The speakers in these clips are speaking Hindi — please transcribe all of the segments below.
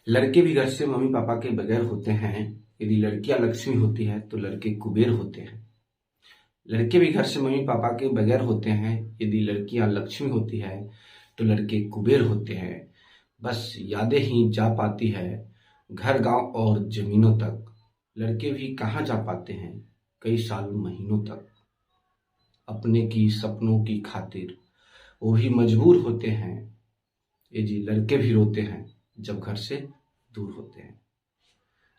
लड़के भी घर से मम्मी पापा के बगैर होते हैं। यदि लड़कियां लक्ष्मी होती है तो लड़के कुबेर होते हैं। लड़के भी घर से मम्मी पापा के बगैर होते हैं। यदि लड़कियां लक्ष्मी होती है तो लड़के कुबेर होते हैं। बस यादें ही जा पाती है घर गांव और जमीनों तक। लड़के भी कहाँ जा पाते हैं कई साल महीनों तक। अपने की सपनों की खातिर वो भी मजबूर होते हैं। ये जी लड़के भी रोते हैं जब घर से दूर होते हैं।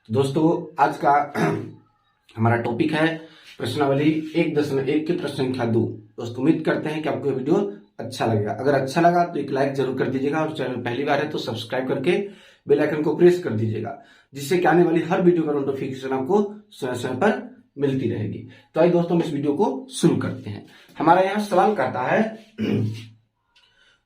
तो दोस्तों आज का हमारा टॉपिक है प्रश्नावली 1.1 की प्रश्न संख्या 2। दोस्तों उम्मीद करते हैं कि आपको वीडियो अच्छा लगेगा। अगर अच्छा लगा तो एक लाइक जरूर कर दीजिएगा और चैनल पहली बार है तो सब्सक्राइब करके बेल आइकन को प्रेस कर दीजिएगा, जिससे कि आने वाली हर वीडियो का नोटिफिकेशन आपको समय समय पर मिलती रहेगी। तो आइए दोस्तों हम इस वीडियो को शुरू करते हैं। हमारा यहाँ सवाल करता है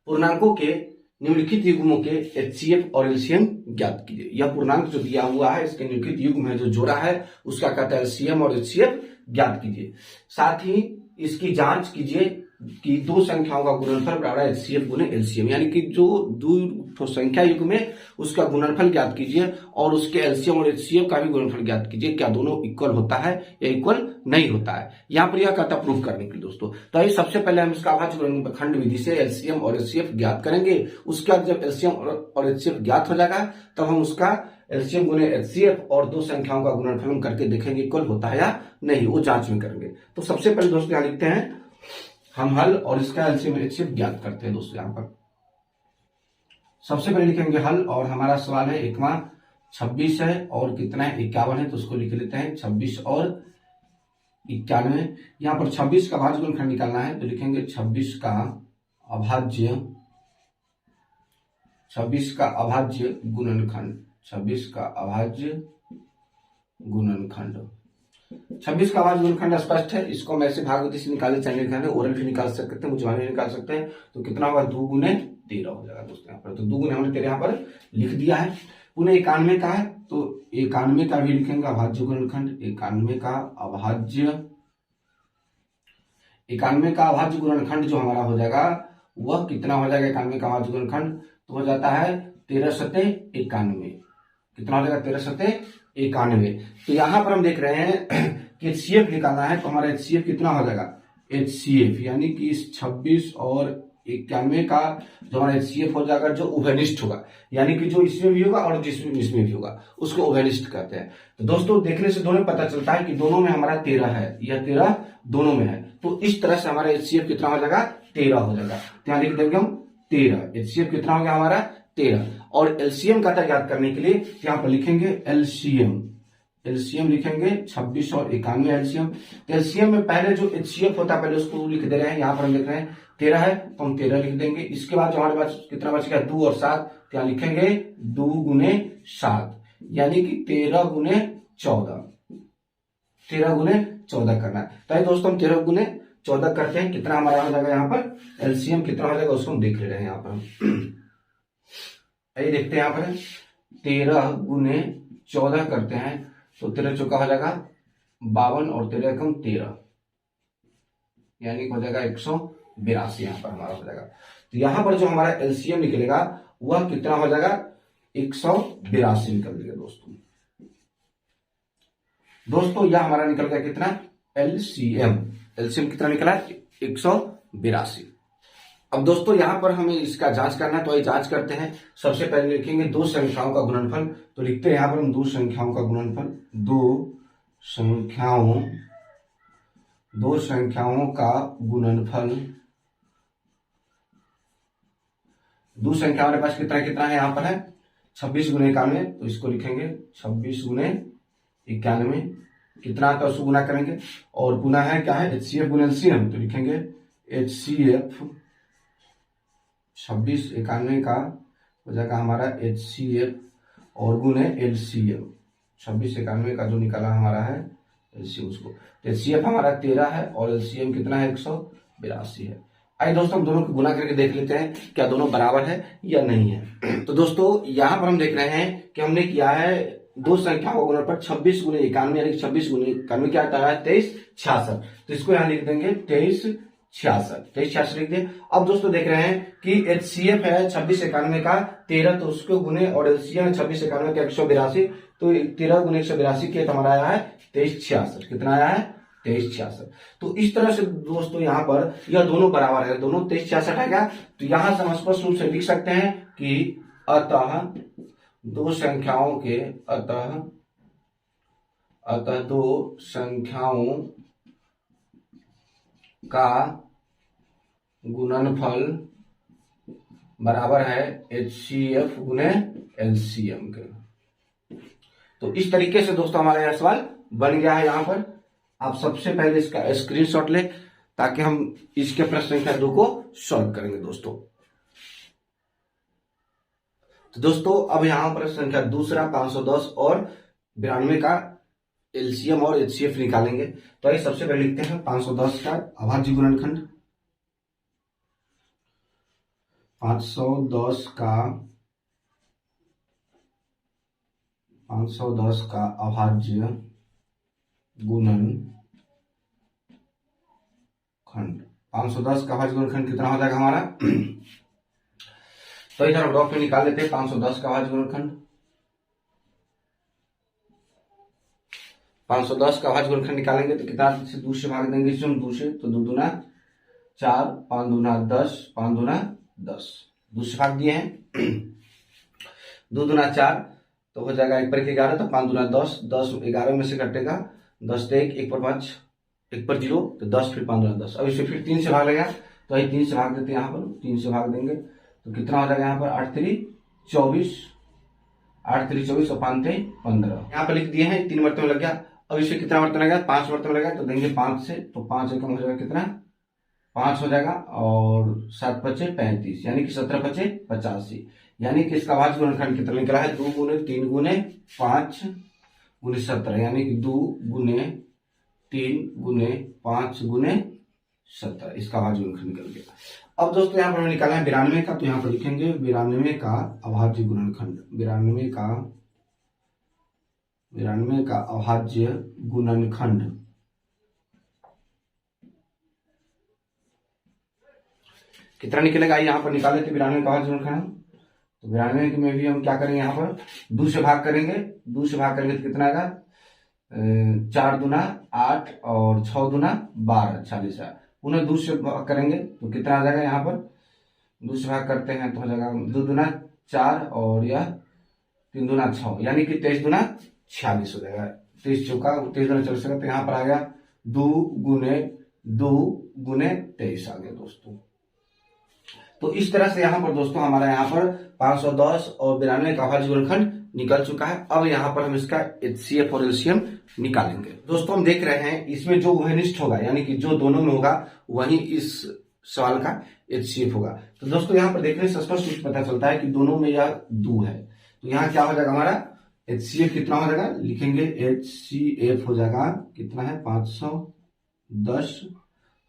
पूर्णांकों के निम्नलिखित युग्मों के HCF और LCM ज्ञात कीजिए। यह पूर्णांक जो दिया हुआ है इसके निम्नलिखित युग्म है जो जोड़ा है उसका कहता है LCM और HCF ज्ञात कीजिए। साथ ही इसकी जांच कीजिए कि दो संख्याओं का गुणनफल बराबर है HCF गुने LCM, यानी कि जो दो संख्या युग्म है उसका गुणनफल ज्ञात कीजिए और उसके LCM और HCF का भी गुणनफल ज्ञात कीजिए। क्या दोनों इक्वल होता है या इक्वल नहीं होता है, यहाँ पर यह कहता प्रूव करने के लिए दोस्तों। तो आइए सबसे पहले हम इसका अभाज्य गुणनखंड विधि से LCM और HCF ज्ञात करेंगे। उसके बाद जब LCM और HCF ज्ञात हो जाएगा तब हम उसका LCM गुने HCF और दो संख्याओं का गुणनफल करके देखेंगे इक्वल होता है या नहीं, वो जांच में करेंगे। तो सबसे पहले दोस्तों यहाँ लिखते हैं हम हल और इसका LCM HCF ज्ञात करते हैं। दोस्तों यहाँ पर सबसे पहले लिखेंगे हल और हमारा सवाल है 1 26 है और कितना है 51 है, तो उसको लिख लेते हैं 26 और 91। यहाँ पर 26 का अभाज्य गुणनखंड निकालना है तो लिखेंगे 26 का अभाज्य गुणनखंड। 26 का अभाज्य गुणनखंड 26 का अभाज्य गुणनखंड स्पष्ट है। इसको हम ऐसे भागवती से निकाले चाहे ओरल भी निकाल सकते हैं, मुझे निकाल सकते हैं। तो कितना होगा 2 गुने 13 हो जाएगा दोस्तों यहाँ पर। तो 2 गुने हमने 13 यहाँ पर लिख दिया है। पुनः 91 का है तो 91 का भी लिखेंगे अभाज्य गुणनखंड। 91 का अभाज्य गुणनखंड जो हमारा हो जाएगा वह कितना हो जाएगा 91 का अभाज्य गुणनखंड तो हो जाता है 13 सते 91। कितना हो जाएगा 13 सते 91। तो यहां पर हम देख रहे हैं कि HCF निकालना है तो हमारा HCF कितना हो जाएगा HCF, यानी कि इस 26 और 91 का जो हमारा HCF हो जाएगा जो उभयनिष्ठ होगा, यानी कि जो इसमें भी होगा और जिसमें इसमें भी होगा उसको उभयनिष्ठ कहते हैं। तो दोस्तों देखने से दोनों पता चलता है कि दोनों में हमारा 13 है, यह 13 दोनों में है। तो इस तरह से हमारा HCF कितना हो जाएगा 13 हो जाएगा। तो यहाँ लिख देंगे हम 13। HCF कितना हो गया हमारा 13 और LCM का ज्ञात करने के लिए यहाँ पर लिखेंगे LCM लिखेंगे 26 और 91 LCM। तो LCM में पहले जो HCF होता है पहले उसको लिख दे रहे हैं। यहाँ पर हम देख रहे हैं 13 है तो हम 13 लिख देंगे। इसके बाद जो हमारे पास कितना बच गया 2 और 7, तो यहाँ लिखेंगे 2 गुने 7, यानी कि 13 गुने 14। 13 गुने 14 करना है। तो दोस्तों हम 13 गुने 14 करते हैं, कितना हमारा हो जाएगा यहाँ पर LCM कितना हो जाएगा उसको हम देख ले रहे हैं। यहाँ पर हम आइए देखते हैं यहाँ पर 13 गुने 14 करते हैं तो 13 चौका हो जाएगा 52 और 13 एकम 13, यानी हो जाएगा 182 यहाँ पर हमारा हो जाएगा। तो यहाँ पर जो हमारा LCM निकलेगा वह कितना हो जाएगा 182 निकल जाएगा दोस्तों यह हमारा निकल गया कितना LCM कितना निकला 182। अब दोस्तों यहाँ पर हमें इसका जांच करना है तो ये जांच करते हैं। सबसे पहले लिखेंगे दो संख्याओं का गुणनफल, तो लिखते हैं यहाँ पर हम दो संख्याओं का गुणनफल। दो संख्याओं का गुणनफल। दो संख्या हमारे पास कितना है यहाँ पर है 26 गुने 91, तो इसको लिखेंगे 26 गुने 91। कितना आता है उसको गुना करेंगे और गुना है क्या है HCF गुने LCM, तो लिखेंगे HCF 26 91 का हो जाएगा हमारा HCF और गुने LCM। 26 91 का जो निकाला हमारा है LCM उसको, तो HCF हमारा 13 है और LCM कितना है 182 है। आइए दोस्तों हम दोनों को गुना करके देख लेते हैं क्या दोनों बराबर है या नहीं है। तो दोस्तों यहाँ पर हम देख रहे हैं कि हमने किया है दो संख्याओं का गुणनफल 26 गुने 91, यानी 26 गुने 91 क्या आता है 23 66। तो इसको यहाँ लिख देंगे 23 66, 2366 लिख दिए। अब दोस्तों देख रहे हैं कि HCF है 2691 का 13, तो उसको गुने, और LCM है 2691 का 182, तो 13 गुने 182 के हमारा आया है 2366। कितना आया है? 2366। तो इस तरह से दोस्तों यहाँ पर यह दोनों बराबर है, दोनों 2366 है क्या? तो यहां से हम स्पष्ट रूप से लिख सकते हैं कि अतः दो संख्याओं के अतः दो संख्याओं का गुणनफल बराबर है HCF गुने LCM के। तो इस तरीके से दोस्तों हमारा यह सवाल बन गया है। यहां पर आप सबसे पहले इसका स्क्रीनशॉट ले, ताकि हम इसके प्रश्न संख्या 2 को सॉल्व करेंगे दोस्तों। तो दोस्तों अब यहां पर संख्या दूसरा 510 और 92 का LCM और HCF निकालेंगे। तो आइए सबसे पहले लिखते हैं 510 का अभाज्य गुणनखंड। 510 का अभाज्य गुणनखंड। 510 का अभाज्य गुणनखंड कितना हो जाएगा हमारा? तो इधर रफ में निकाल लेते हैं 510 का अभाज्य गुणनखंड। 510 का अभाज्य गुणनखंड निकालेंगे तो कितना से 2 से भाग देंगे, इसमें 2 से, तो 2 दूना 4, 5 दूना 10, 5 दूना 10, 2 से भाग दिए हैं। 2 दूना 4 तो हो जाएगा 1 पर 11, तो 5 दूना 10, 10 11 में से कटेगा 10 से 1 पर 5, 1 पर 0, तो 10 फिर 5 दूना 10। अब इसे फिर 3 से भाग लेगा, तो ये 3 से भाग देते हैं, यहाँ पर 3 से भाग देंगे तो कितना हो जाएगा यहाँ पर 8 3 24, 8 3 24 और 5 3 15। यहाँ पर लिख दिए हैं 3 बर्तन में लग गया। अब इसे कितना बर्तन लगेगा? 5 बर्तन में लगेगा, तो देंगे 5 से, तो 5 एकम हो जाएगा कितना? 5 हो जाएगा, और 7 पचे 35, यानी कि 17 पचे 85, यानी कि इसका अभाज्य गुणनखंड कितना निकला है? 2 गुने 3 गुने 5 गुने 17, यानी कि 2 गुने 3 गुने 5 गुने 17, इसका अभाज्य गुणनखंड निकल गया। अब दोस्तों यहाँ पर हमें निकाला है 92 का, तो यहाँ पर लिखेंगे 92 का अभाज्य गुणनखंड। 92 का अभाज्य गुणनखंड कितना निकलेगा? यहाँ पर निकाले थे 92 का अभाज्य गुणनखंड। तो 92 में भी हम क्या करेंगे? यहाँ पर 2 से भाग करेंगे, 2 से भाग करेंगे तो कितना आएगा? 4 दूना 8 और 6 दूना 12, 40 है। उन्हें 2 से भाग करेंगे तो कितना आ जाएगा? यहाँ पर 2 से भाग करते हैं तो हो जाएगा 2 दूना 4 और यह 3 दूना 6, यानी कि 23 दूना 46 हो जाएगा। 23 चौका 23 दूना 40 होगा, तो यहाँ पर आ गया 2 गुने 23 आ गया दोस्तों। तो इस तरह से यहाँ पर दोस्तों हमारा यहाँ पर 510 और 92 का अभाज्य गुणनखंड निकल चुका है। अब यहाँ पर हम इसका HCF और LCM निकालेंगे। दोस्तों हम देख रहे हैं इसमें जो उभयनिष्ठ होगा, यानी कि जो दोनों में होगा वही इस सवाल का HCF होगा। तो दोस्तों यहाँ पर देखने से स्पष्ट रूप से पता चलता है कि दोनों में यह 2 है, तो यहाँ क्या हो जाएगा हमारा? HCF कितना हो जाएगा? लिखेंगे HCF हो जाएगा कितना है? 510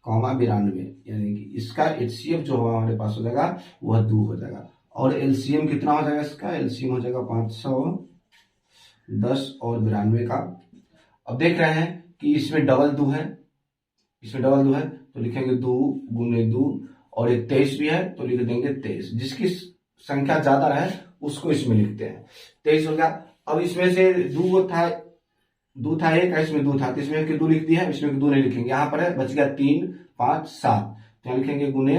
कॉमा 92, यानी कि इसका HCF जो होगा हमारे पास हो जाएगा वह 2 हो जाएगा। और LCM कितना हो जाएगा? इसका LCM हो जाएगा 510 और 92 का। अब देख रहे हैं कि इसमें डबल 2 है, तो लिखेंगे 2 गुने 2, और एक 23 भी है तो लिख देंगे 23। जिसकी संख्या ज्यादा रहे उसको इसमें लिखते हैं। 23 हो गया। अब इसमें से 2 था एक, इसमें 2 था, तो इसमें 2 लिख दिया है, इसमें 2 नहीं लिखेंगे। यहाँ पर है बच गया 3 5 7, तो यहाँ लिखेंगे गुने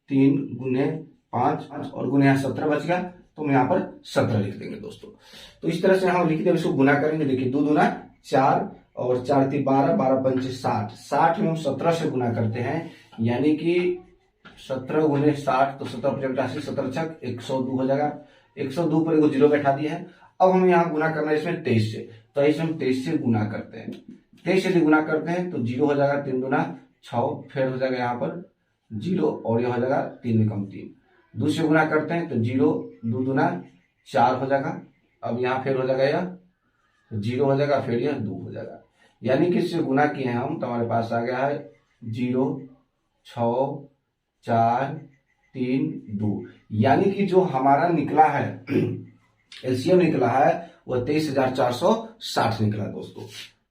3 गुने 5 और गुने यहाँ 17 बच गया, तो हम यहाँ पर 17 लिख देंगे दोस्तों। तो इस तरह से हम लिख देंगे, इसको गुना करेंगे। देखिए 2 दूना 4 और 4 3 12, 12 5 60, 60 में हम 17 से गुना करते हैं, यानी कि 17 गुने 60, तो 17 5 80, 17 छक 102 हो जाएगा। 102 पर एगो 0 बैठा दिया है। अब हम यहाँ गुना करना है इसमें 23 से, तो इसे हम 23 से गुना करते हैं। 23 से गुना करते हैं तो 0 हो जाएगा, 3 दूना 6, फिर हो जाएगा यहाँ पर 0 और यह हो जाएगा 3 में कम 3। 2 से गुना करते हैं तो 0 2 दूना 4 हो जाएगा। अब यहाँ फिर हो जाएगा यह 0 हो जाएगा, फिर यह 2 हो जाएगा, यानी कि इससे गुना किए हैं हम, तो हमारे पास आ गया है 0 6 4 3 2, यानी कि जो हमारा निकला है LCM निकला है वह 23,460 निकला दोस्तों।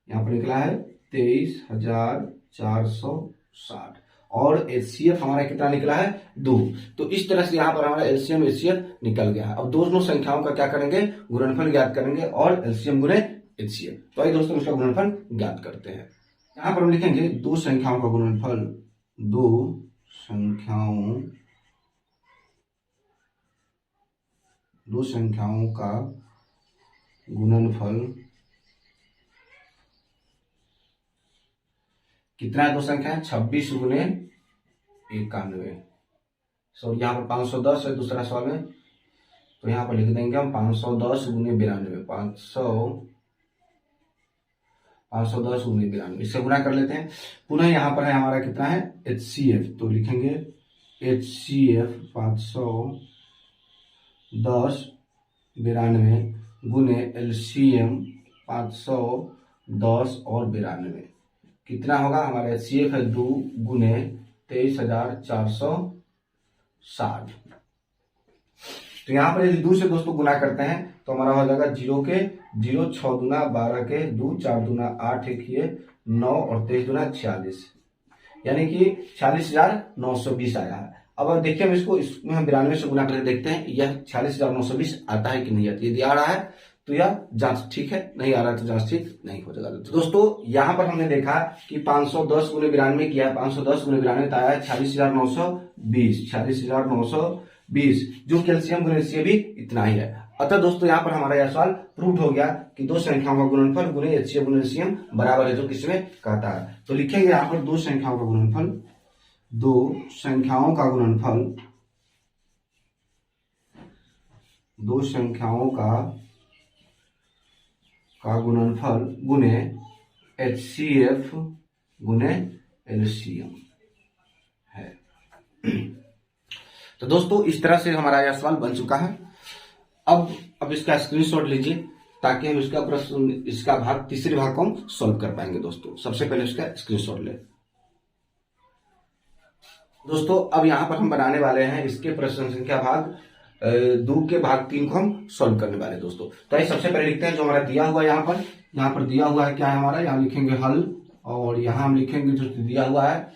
यहाँ पर निकला है 23,460। और HCF हमारा कितना निकला है 2। तो इस तरह से यहाँ पर हमारा LCM HCF निकल गया है। अब दोनों संख्याओं का क्या करेंगे, गुणनफल ज्ञात करेंगे और LCM गुणे HCF। तो आइए दोस्तों इसका गुणनफल ज्ञात करते हैं। यहाँ पर हम लिखेंगे दो संख्याओं का गुणनफल, दो संख्याओं का गुणनफल कितना है, दो संख्या है 26 गुणे 91। सॉरी यहाँ पर 510 है दूसरा सवाल में, तो यहाँ पर लिख देंगे हम 510 गुणे 92, 510 गुणे 92, इससे गुणा कर लेते हैं। पुनः यहाँ पर है हमारा कितना है HCF, तो लिखेंगे HCF 510 92 गुणे LCM 510 और 92, कितना होगा हमारा HCF है 2 गुणे 23,460। तो यहाँ पर यदि 2 से दोस्तों गुना करते हैं तो हमारा हो जाएगा 0 के 0, 6 दूना 12 के 2, 4 दूना 8, 1 ये 9 और 23 दूना 46, यानी कि 46,920 आया है। अब देखिए हम इसमें हम 92 से गुना करके देखते हैं यह 46,920 आता है कि नहीं आता। यदि आ रहा है तो यह जांच ठीक है, नहीं आ रहा है तो जांच ठीक नहीं हो जाएगा। तो दोस्तों यहाँ पर हमने देखा कि 510 गुणे 92 किया, 510 गुणे 92 आया है 46,920, जो कैल्शियम गुणे से भी इतना ही है। अतः दोस्तों यहाँ पर हमारा यह सवाल प्रूव हो गया कि दो संख्याओं का गुणनफल गुणे HCF गुणे LCM बराबर है, जो किसमें कहता है। तो लिखेंगे यहाँ पर दो संख्याओं का गुणनफल, दो संख्याओं का गुणनफल गुणे HCF गुणे LCM है। तो दोस्तों इस तरह से हमारा यह सवाल बन चुका है। अब इसका स्क्रीनशॉट लीजिए ताकि हम इसका प्रश्न, इसका भाग, तीसरे भाग को हम सॉल्व कर पाएंगे। दोस्तों सबसे पहले इसका स्क्रीनशॉट ले। दोस्तों अब यहाँ पर हम बनाने वाले हैं इसके प्रश्न संख्या भाग 2 के भाग 3 को हम सॉल्व करने वाले हैं दोस्तों। तो आइए सबसे पहले लिखते हैं जो हमारा दिया हुआ है यहाँ पर दिया हुआ है क्या है हमारा, यहाँ लिखेंगे हल, और यहाँ हम लिखेंगे जो दिया हुआ है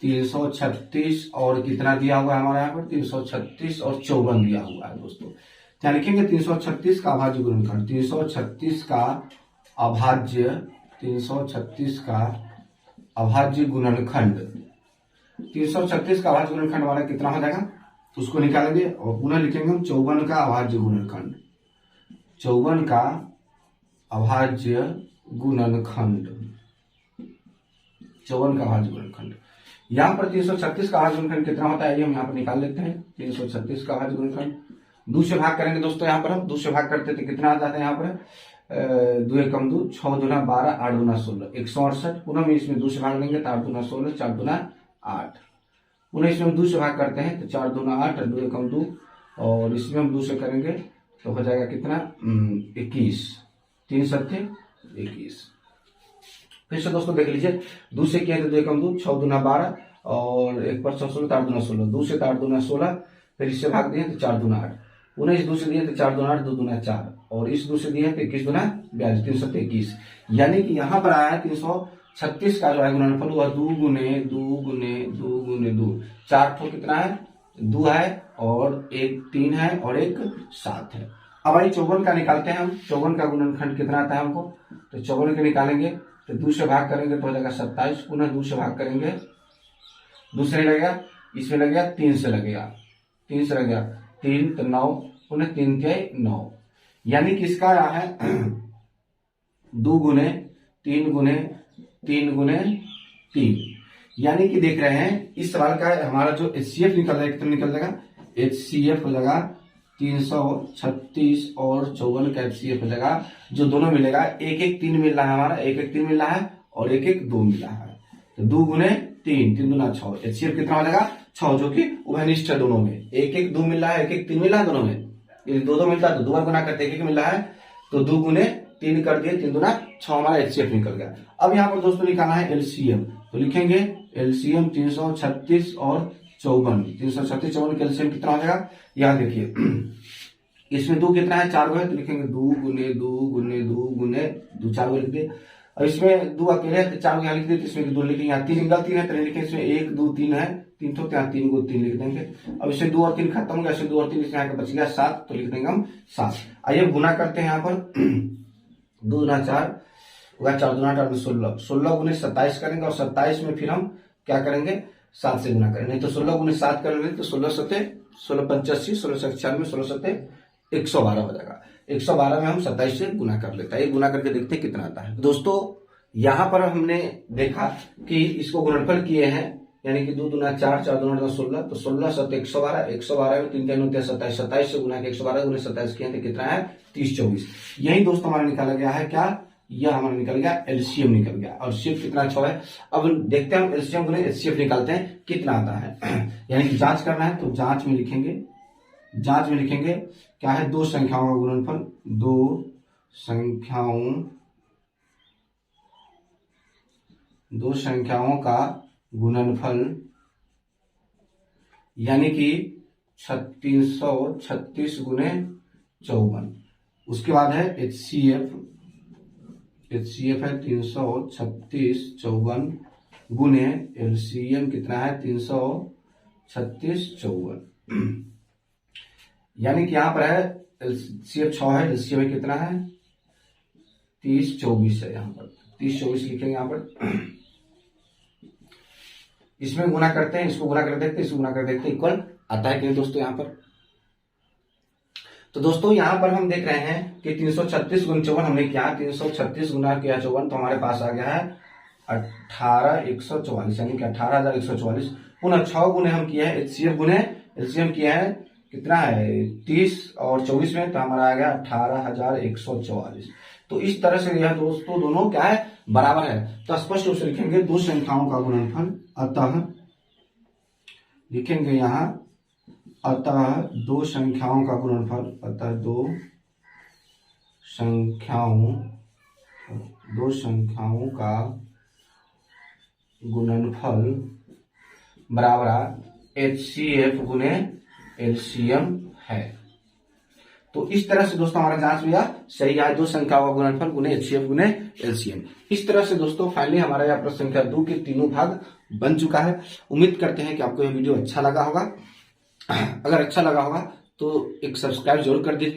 336 और कितना दिया हुआ है हमारा यहाँ पर 336 और 54 दिया हुआ है दोस्तों। क्या लिखेंगे 336 का अभाज्य गुणनखंड, 336 का अभाज्य गुणनखंड 336 का अभाज्य गुणनखंड हमारा कितना हो जाएगा उसको निकालेंगे, और पुनः लिखेंगे हम 54 का अभाज्य गुणनखंड, 54 का अभाज्य गुणनखंड, 54 का अभाज्य गुणनखंड। यहाँ पर 336 का अभाज्य गुणनखंड कितना होता है ये हम यहाँ पर निकाल लेते हैं। 336 का अभाज्य गुणनखंड 2 से भाग करेंगे दोस्तों, यहाँ पर हम 2 से भाग करते थे कितना आ जाता है यहाँ पर 2 एकम 2, 6 दूना 12, 8 दूना 16, 168। पुनः में इसमें 2 से भाग लेंगे तो 8 दूना 16, 4 दूना 8। पुनः इसमें 2 से भाग करते हैं तो 4 दूना 8, 2 एकम 2, और इसमें हम 2 से करेंगे तो हो जाएगा कितना 21, 3 सत्ते 21। फिर से दोस्तों देख लीजिए 2 से किया तो 2 एकम 2, 6 दूना 12 और 1 पर 16, 8 दूना 16, 2 से 8 दूना 16, फिर इससे भाग दिए तो 4 दूना 8, पुनः इस 2 से दिए तो 4 दूना 8, 2 दूना 4, और इस 2 से दिए तो 21 दूना 42, 3 सत्ते 21। यानी कि यहाँ पर आया है 336 का जो है गुणनफल वह 2 गुने 2 गुने 2 गुने 2, 4 ठो कितना है 2 है और एक 3 है और एक 7 है। अब आई 54 का निकालते हैं हम, 54 का गुणनखंड कितना आता है हमको, तो 54 के निकालेंगे तो 2 से भाग करेंगे तो हो जाएगा 27, पुनः 2 से भाग करेंगे, 2 से लगेगा, इसमें लगेगा 3 से लगेगा, 3 से लगेगा 3 तो 9, पुनः 3 के 9, यानी कि इसका आया है 2 गुने 3 गुने 3 गुने 3। यानी कि देख रहे हैं इस सवाल का हमारा जो HCF निकल जाएगा कितना निकल जाएगा, HCF हो जाएगा 336 और 54 का HCF हो जाएगा, जो दोनों मिलेगा 1 1 3 मिल रहा है हमारा, 1 1 3 मिल रहा है और 1 1 2 मिल रहा है, तो 2 गुने 3, 3 दूना 6, HCF कितना हो जाएगा 6, जो कि उभयनिष्ठ है दोनों में, 1 1 2 मिल रहा है, 1 1 3 मिल रहा है दोनों में, यदि 2 2 मिलता है तो 2 बार गुना करते 1 1 मिल रहा है, तो 2 गुने 3 कर दिए, 3 दूना 6 हमारा HCF निकल गया। अब यहाँ पर दोस्तों निकालना है LCM, तो लिखेंगे LCM 336 और 54, 336 54 का LCM कितना हो जाएगा, यहाँ देखिए इसमें 2 कितना है 4 गो है, तो लिखेंगे 2 गुने 2 गुने 2 गुने 2, 4 गो लिख दिए, और इसमें 2 अकेले है तो 4 यहाँ लिख देते, इसमें 2 लिखेंगे, यहाँ 3 गलती है तो नहीं लिखेंगे, इसमें 1 2 3 है, 3 तो यहाँ 3 को 3 लिख देंगे। अब इसमें 2 और 3 खत्म हो गया, इसमें 2 और 3 इसमें यहाँ बच गया 7, तो लिख देंगे हम 7। आइए गुना करते हैं यहाँ पर 2 गुना 4 होगा, 4 गुना 8 16, 16 गुने 27 करेंगे और 27 में फिर हम क्या करेंगे 7 से गुना करेंगे, नहीं तो 16 गुने 7 करेंगे तो 16 सत्ते 16 85, 16 96, 16 सत्ते 112 हो जाएगा। 112 में हम 27 से गुना कर लेते हैं, गुना करके देखते हैं कितना आता है। दोस्तों यहाँ पर हमने देखा कि इसको गुणनफल किए हैं, यानी कि 2 दूना 4, 4 दूना 16, तो 16 सत्ते 112, 112 में 3 3 होते हैं 27, 27 से गुना के 112 गुने 27 किए तो कितना है 30 24। यही दोस्तों हमारा निकाला गया है क्या, यह हमारा निकल गया एलसीएम निकल गया। और एलसीएम कितना 6 है। अब देखते हैं हम एलसीएम गुने एचसीएफ निकालते हैं कितना आता है। यानी कि जांच करना है तो जांच में लिखेंगे क्या है, 2 संख्याओं का गुणनफल, 2 संख्याओं का गुणनफल, यानी कि 336 गुने 54। उसके बाद है एचसीएफ है 336 54 गुने एलसीएम कितना है 336 54, यानी कि यहाँ पर है एलसीएम 6 है, एलसीएम में कितना है 30 24 है, यहाँ पर 30 24 लिखेंगे यहाँ पर। इसमें गुना करते हैं, इसको गुना कर देखते हैं, इसको गुना कर देखते हैं, इक्वल आता है कि नहीं दोस्तों यहाँ पर। तो दोस्तों यहाँ पर हम देख रहे हैं कि 336 गुना 54 हमने किया, 336 गुना किया 54 तो हमारे पास आ गया है 18144, यानी कि 18144। पुनः 6 गुने हम किया है एलसीएम किया है कितना है 30 और 24 में, तो हमारा आ गया 18144। तो इस तरह से यह दोस्तों दोनों क्या है बराबर है। तो स्पष्ट रूप से लिखेंगे 2 संख्याओं का गुणनफल, अतः लिखेंगे यहाँ अतः 2 संख्याओं का गुणनफल, अतः 2 संख्याओं का गुणनफल बराबर एचसीएफ गुने एलसीएम है। तो इस तरह से दोस्तों हमारा जांच हुआ सही है, 2 संख्याओं का गुणनफल गुने एचसीएफ गुने एलसीएम। इस तरह से दोस्तों फाइनली हमारा यह प्रश्न संख्या 2 के तीनों भाग बन चुका है। उम्मीद करते हैं कि आपको यह वीडियो अच्छा लगा होगा। अगर अच्छा लगा होगा तो एक सब्सक्राइब जरूर कर दीजिए।